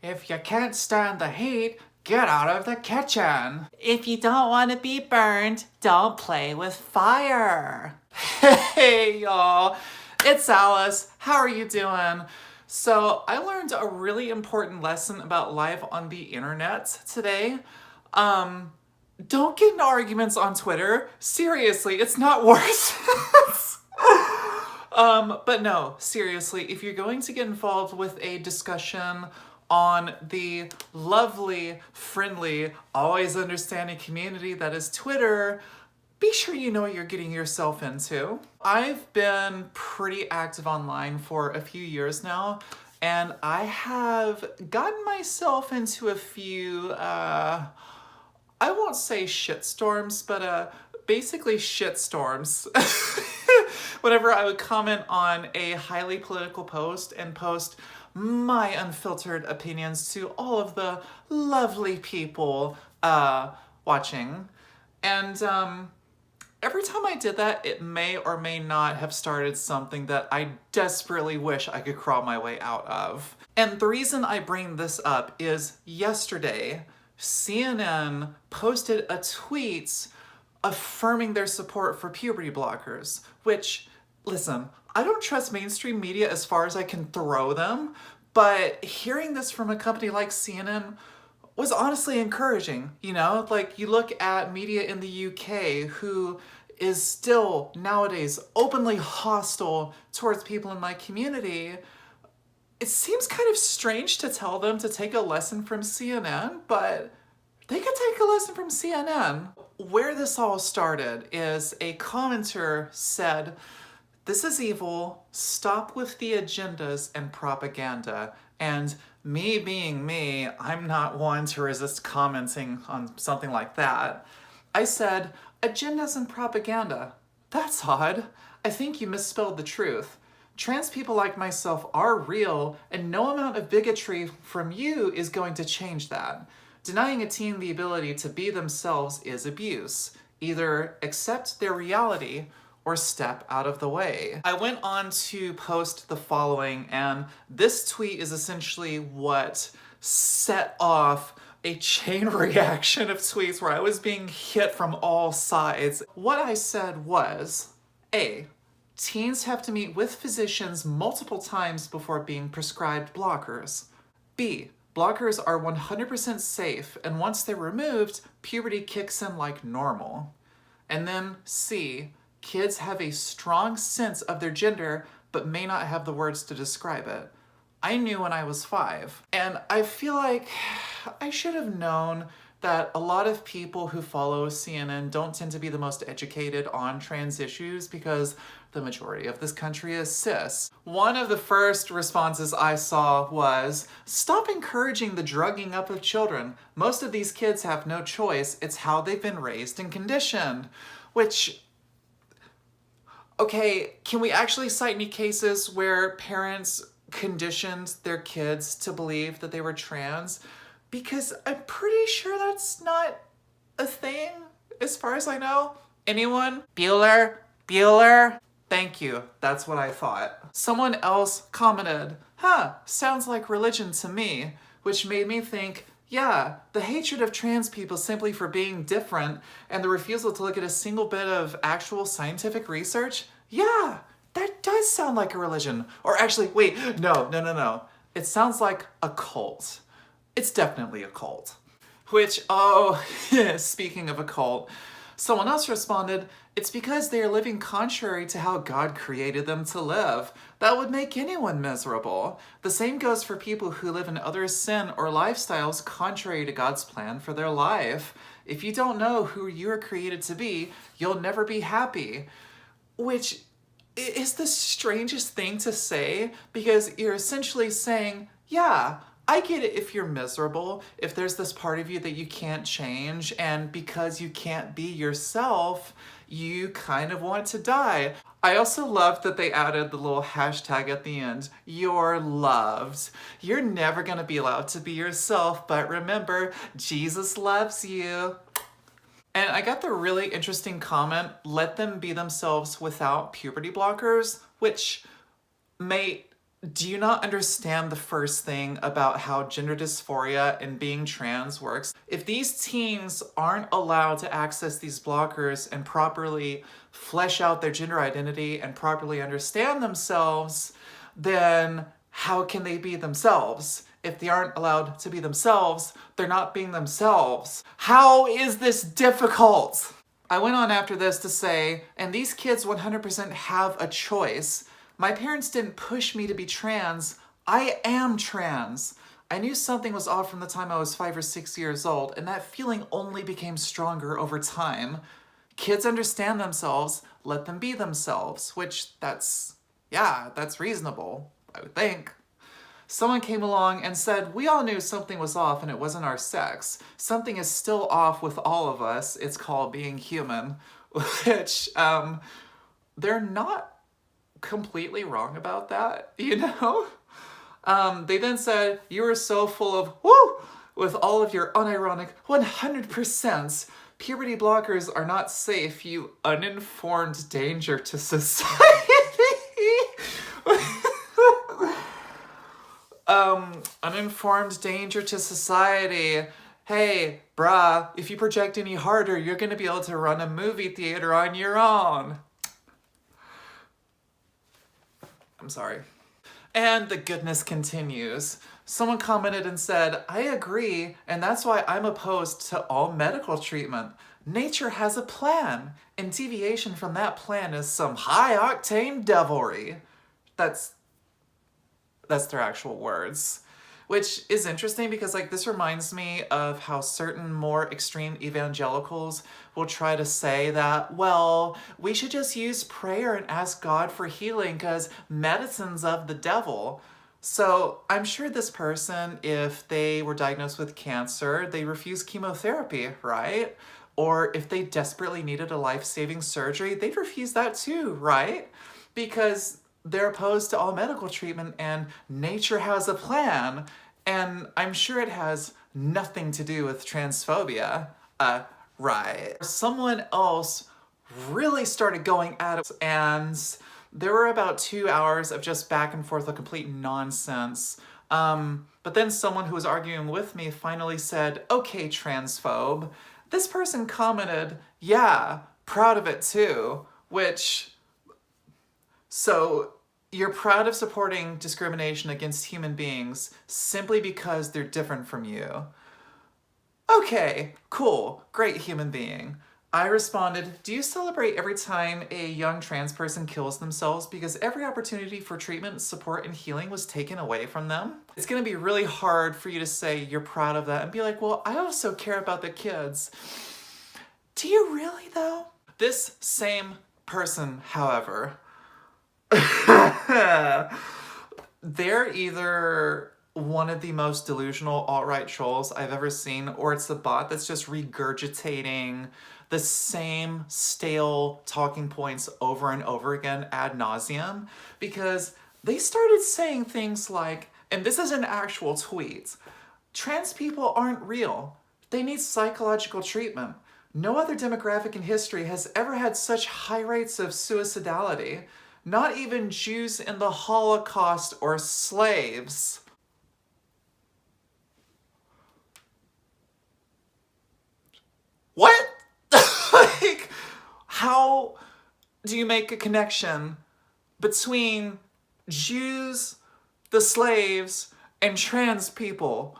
If you can't stand the heat, get out of the kitchen. If you don't want to be burned, don't play with fire. Hey y'all, it's Alice. How are you doing? So I learned a really important lesson about life on the internet today. Don't get in arguments on Twitter. Seriously, it's not worth it. But no, seriously, if you're going to get involved with a discussion on the lovely, friendly, always understanding community that is Twitter, be sure you know what you're getting yourself into. I've been pretty active online for a few years now, and I have gotten myself into a few, I won't say shitstorms, but basically shitstorms. Whenever I would comment on a highly political post and post my unfiltered opinions to all of the lovely people watching. And every time I did that, it may or may not have started something that I desperately wish I could crawl my way out of. And the reason I bring this up is yesterday, CNN posted a tweet affirming their support for puberty blockers, which, listen, I don't trust mainstream media as far as I can throw them, but hearing this from a company like CNN was honestly encouraging. You know, like you look at media in the UK who is still nowadays openly hostile towards people in my community. It seems kind of strange to tell them to take a lesson from CNN, but they could take a lesson from CNN. Where this all started is a commenter said, "This is evil, stop with the agendas and propaganda." And me being me, I'm not one to resist commenting on something like that. I said, "Agendas and propaganda? That's odd. I think you misspelled the truth. Trans people like myself are real, and no amount of bigotry from you is going to change that. Denying a teen the ability to be themselves is abuse. Either accept their reality or step out of the way." I went on to post the following, and this tweet is essentially what set off a chain reaction of tweets where I was being hit from all sides. What I said was, A, teens have to meet with physicians multiple times before being prescribed blockers. B, blockers are 100% safe, and once they're removed, puberty kicks in like normal. And then C, kids have a strong sense of their gender, but may not have the words to describe it. I knew when I was 5, and I feel like I should have known that a lot of people who follow CNN don't tend to be the most educated on trans issues because the majority of this country is cis. One of the first responses I saw was, "Stop encouraging the drugging up of children. Most of these kids have no choice. It's how they've been raised and conditioned." Which, okay, can we actually cite any cases where parents conditioned their kids to believe that they were trans? Because I'm pretty sure that's not a thing, as far as I know. Anyone? Bueller? Bueller? Thank you, that's what I thought. Someone else commented, sounds like religion to me, which made me think, yeah, the hatred of trans people simply for being different and the refusal to look at a single bit of actual scientific research, yeah, that does sound like a religion. Or actually, wait, no. It sounds like a cult. It's definitely a cult. Which, oh, speaking of a cult, someone else responded, "It's because they are living contrary to how God created them to live. That would make anyone miserable. The same goes for people who live in other sin or lifestyles contrary to God's plan for their life. If you don't know who you are created to be, you'll never be happy." Which is the strangest thing to say, because you're essentially saying, yeah, I get it if you're miserable, if there's this part of you that you can't change, and because you can't be yourself, you kind of want to die. I also love that they added the little hashtag at the end, "You're loved." You're never gonna be allowed to be yourself, but remember, Jesus loves you. And I got the really interesting comment, "Let them be themselves without puberty blockers," which, mate, Do you not understand the first thing about how gender dysphoria and being trans works? If these teens aren't allowed to access these blockers and properly flesh out their gender identity and properly understand themselves, then how can they be themselves? If they aren't allowed to be themselves, they're not being themselves. How is this difficult? I went on after this to say, and these kids 100% have a choice. My parents didn't push me to be trans. I am trans. I knew something was off from the time I was 5 or 6 years old, and that feeling only became stronger over time. Kids understand themselves, let them be themselves, which that's reasonable, I would think. Someone came along and said, we all knew something was off and it wasn't our sex. Something is still off with all of us. It's called being human, which, they're not completely wrong about that, you know? They then said, you are so full of woo with all of your unironic 100%. Puberty blockers are not safe, you uninformed danger to society. Uninformed danger to society. Hey, bruh, if you project any harder, you're gonna be able to run a movie theater on your own. I'm sorry. And the goodness continues. Someone commented and said, I agree, and that's why I'm opposed to all medical treatment. Nature has a plan, and deviation from that plan is some high-octane devilry. That's their actual words. Which is interesting because, like, this reminds me of how certain more extreme evangelicals will try to say that, well, we should just use prayer and ask God for healing because medicine's of the devil. So I'm sure this person, if they were diagnosed with cancer, they refuse chemotherapy, right? Or if they desperately needed a life-saving surgery, they'd refuse that too, right? Because they're opposed to all medical treatment and nature has a plan. And I'm sure it has nothing to do with transphobia. Right. Someone else really started going at it, and there were about 2 hours of just back and forth of complete nonsense. But then someone who was arguing with me finally said, okay, transphobe. This person commented, yeah, proud of it too, which... So, you're proud of supporting discrimination against human beings simply because they're different from you. Okay, cool, great human being. I responded, do you celebrate every time a young trans person kills themselves because every opportunity for treatment, support, and healing was taken away from them? It's gonna be really hard for you to say you're proud of that and be like, well, I also care about the kids. Do you really though? This same person, however, they're either one of the most delusional alt-right trolls I've ever seen, or it's the bot that's just regurgitating the same stale talking points over and over again ad nauseum, because they started saying things like, and this is an actual tweet, trans people aren't real. They need psychological treatment. No other demographic in history has ever had such high rates of suicidality. Not even Jews in the Holocaust or slaves. What? Like, how do you make a connection between Jews, the slaves, and trans people?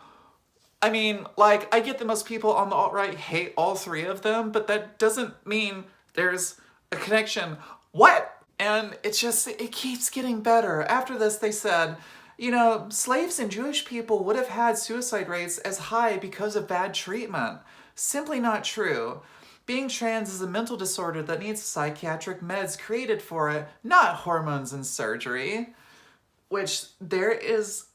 I mean, like, I get that most people on the alt-right hate all three of them, but that doesn't mean there's a connection. What? And it keeps getting better. After this, they said, you know, slaves and Jewish people would have had suicide rates as high because of bad treatment. Simply not true. Being trans is a mental disorder that needs psychiatric meds created for it, not hormones and surgery. Which there's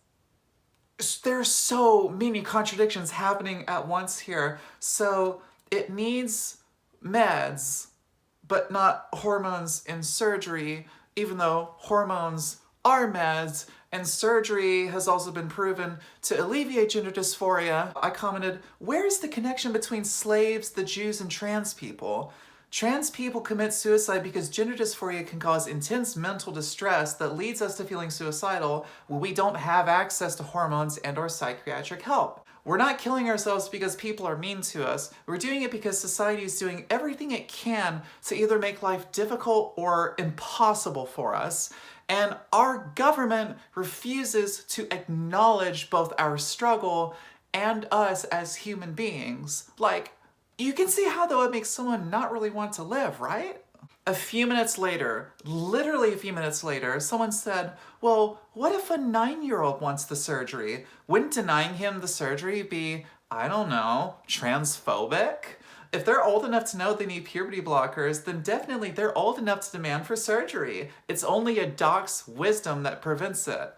so many contradictions happening at once here. So it needs meds, but not hormones and surgery, even though hormones are meds, and surgery has also been proven to alleviate gender dysphoria. I commented, where's the connection between slaves, the Jews, and trans people? Trans people commit suicide because gender dysphoria can cause intense mental distress that leads us to feeling suicidal when we don't have access to hormones and/or psychiatric help. We're not killing ourselves because people are mean to us. We're doing it because society is doing everything it can to either make life difficult or impossible for us. And our government refuses to acknowledge both our struggle and us as human beings. Like, you can see how that would make someone not really want to live, right? A few minutes later, literally a few minutes later, someone said, well, what if a 9-year-old wants the surgery? Wouldn't denying him the surgery be, I don't know, transphobic? If they're old enough to know they need puberty blockers, then definitely they're old enough to demand for surgery. It's only a doc's wisdom that prevents it.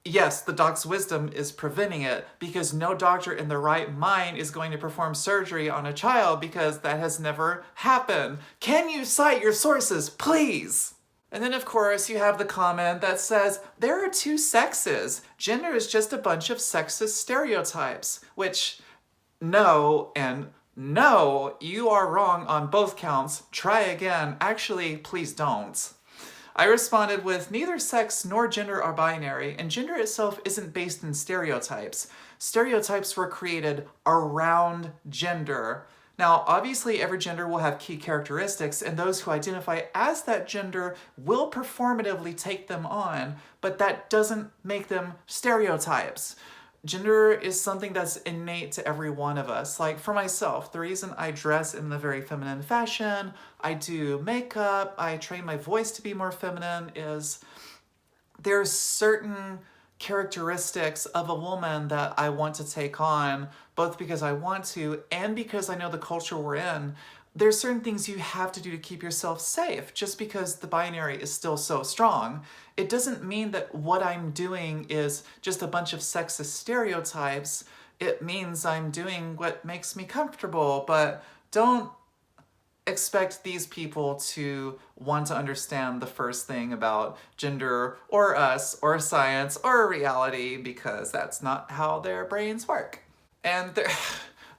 Yes, the doc's wisdom is preventing it because no doctor in their right mind is going to perform surgery on a child because that has never happened. Can you cite your sources, please? And then of course you have the comment that says, there are two sexes. Gender is just a bunch of sexist stereotypes, which no and no, you are wrong on both counts. Try again. Actually, please don't. I responded with, neither sex nor gender are binary, and gender itself isn't based in stereotypes. Stereotypes were created around gender. Now, obviously every gender will have key characteristics, and those who identify as that gender will performatively take them on, but that doesn't make them stereotypes. Gender is something that's innate to every one of us. Like for myself, the reason I dress in the very feminine fashion, I do makeup, I train my voice to be more feminine, is there's certain characteristics of a woman that I want to take on, both because I want to and because I know the culture we're in. There's certain things you have to do to keep yourself safe. Just because the binary is still so strong, it doesn't mean that what I'm doing is just a bunch of sexist stereotypes. It means I'm doing what makes me comfortable, but don't expect these people to want to understand the first thing about gender or us or science or reality, because that's not how their brains work. And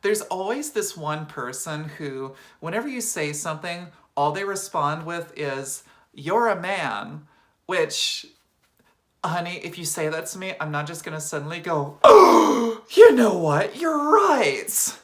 there's always this one person who, whenever you say something, all they respond with is, you're a man, which, honey, if you say that to me, I'm not just gonna suddenly go, oh, you know what, you're right.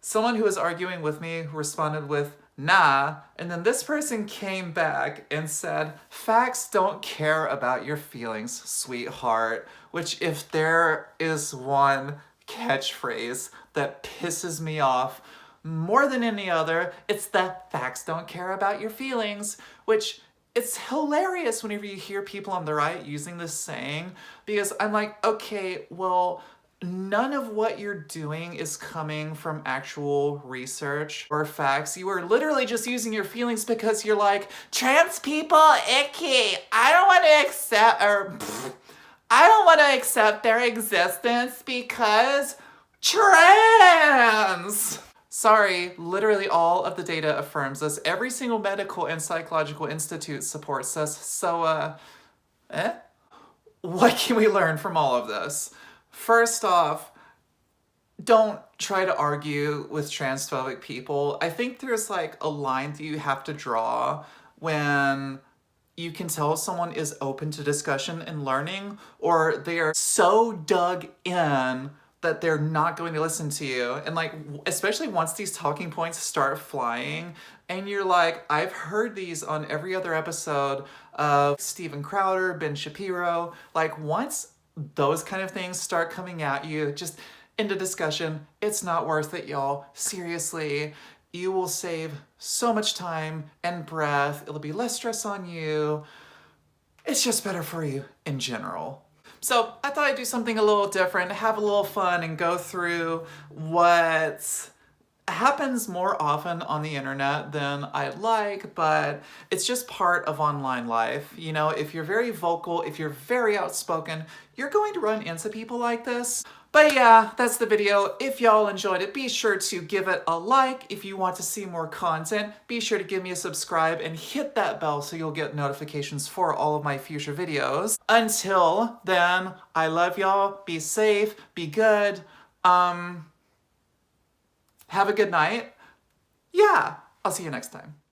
Someone who was arguing with me responded with, nah, and then this person came back and said, facts don't care about your feelings, sweetheart, which if there is one catchphrase that pisses me off more than any other, it's the facts don't care about your feelings, which it's hilarious whenever you hear people on the right using this saying, because I'm like, okay, well, none of what you're doing is coming from actual research or facts. You are literally just using your feelings because you're like, trans people, icky. I don't want to accept their existence because trans. Sorry, literally all of the data affirms us. Every single medical and psychological institute supports us. So, what can we learn from all of this? First off, don't try to argue with transphobic people. I think there's like a line that you have to draw when you can tell someone is open to discussion and learning, or they are so dug in that they're not going to listen to you. And like, especially once these talking points start flying and you're like, I've heard these on every other episode of Steven Crowder, Ben Shapiro. Like once those kind of things start coming at you, just into discussion, it's not worth it, y'all. Seriously, you will save so much time and breath. It'll be less stress on you. It's just better for you in general. So I thought I'd do something a little different, have a little fun, and go through what happens more often on the internet than I'd like, but it's just part of online life. You know, if you're very vocal, if you're very outspoken, you're going to run into people like this. But yeah, that's the video. If y'all enjoyed it, be sure to give it a like. If you want to see more content, be sure to give me a subscribe and hit that bell so you'll get notifications for all of my future videos. Until then, I love y'all. Be safe, be good. Have a good night. Yeah, I'll see you next time.